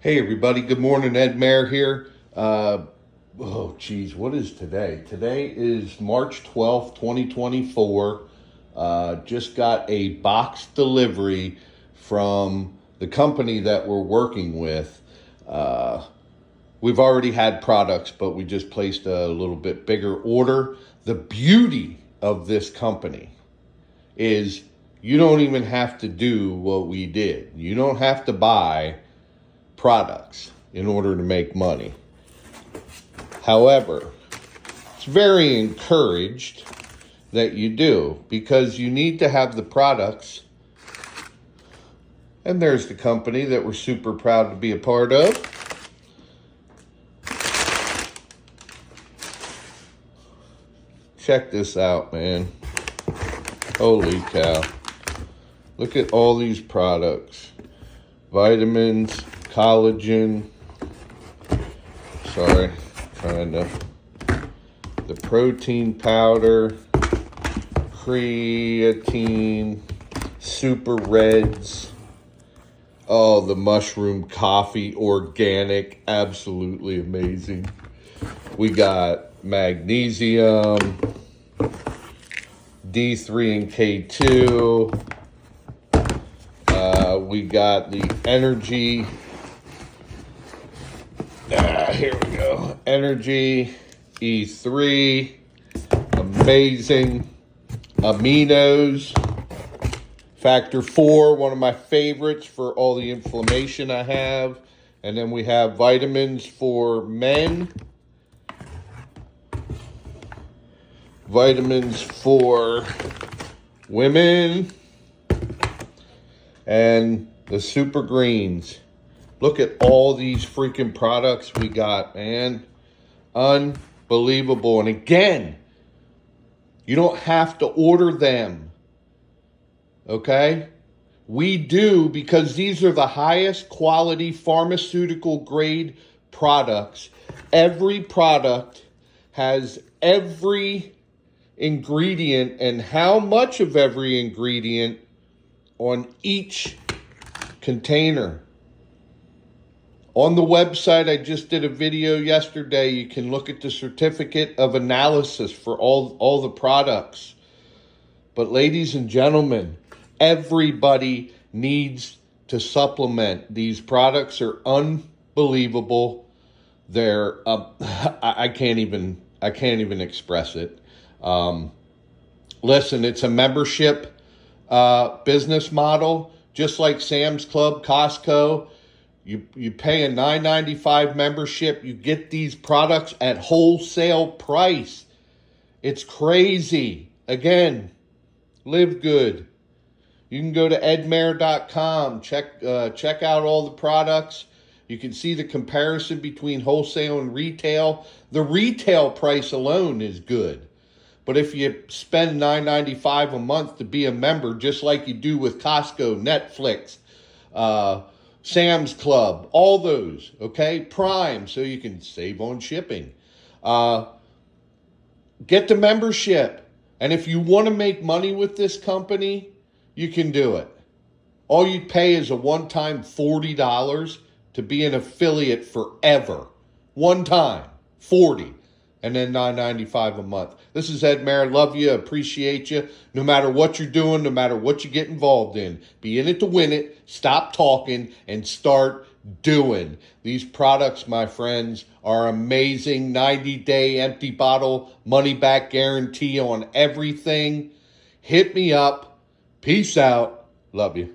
Hey everybody, good morning. Ed Mayer here. What is today? Today is March 12th, 2024. Just got a box delivery from the company that we're working with. We've already had products, but we just placed a little bit bigger order. The beauty of this company is you don't even have to do what we did. You don't have to buy products in order to make money. However, it's very encouraged that you do, because you need to have the products. And there's the company that we're super proud to be a part of. Check this out, man. Holy cow. Look at all these products. Vitamins, collagen, the protein powder, creatine, super reds, the mushroom coffee, organic, absolutely amazing. We got magnesium, D3 and K2, we got the energy. Here we go. Energy, E3, amazing. Aminos, Factor 4, one of my favorites for all the inflammation I have. And then we have vitamins for men, vitamins for women, and the super greens. Look at all these freaking products we got, man. Unbelievable. And again, you don't have to order them. Okay? We do, because these are the highest quality pharmaceutical grade products. Every product has every ingredient and how much of every ingredient on each container. On the website, I just did a video yesterday. You can look at the certificate of analysis for all the products. But ladies and gentlemen, everybody needs to supplement. These products are unbelievable. They're I can't even express it. Listen, it's a membership business model, just like Sam's Club, Costco. You pay a $9.95 membership. You get these products at wholesale price. It's crazy. Again, live good. You can go to edmayer.com. Check out all the products. You can see the comparison between wholesale and retail. The retail price alone is good. But if you spend $9.95 a month to be a member, just like you do with Costco, Netflix, Sam's Club, all those, okay? Prime, so you can save on shipping. Get the membership. And if you want to make money with this company, you can do it. All you pay is a one-time $40 to be an affiliate forever. One time, $40. And then $9.95 a month. This is Ed Mayer. Love you. Appreciate you. No matter what you're doing, no matter what you get involved in, be in it to win it. Stop talking and start doing. These products, my friends, are amazing. 90-day empty bottle money back guarantee on everything. Hit me up. Peace out. Love you.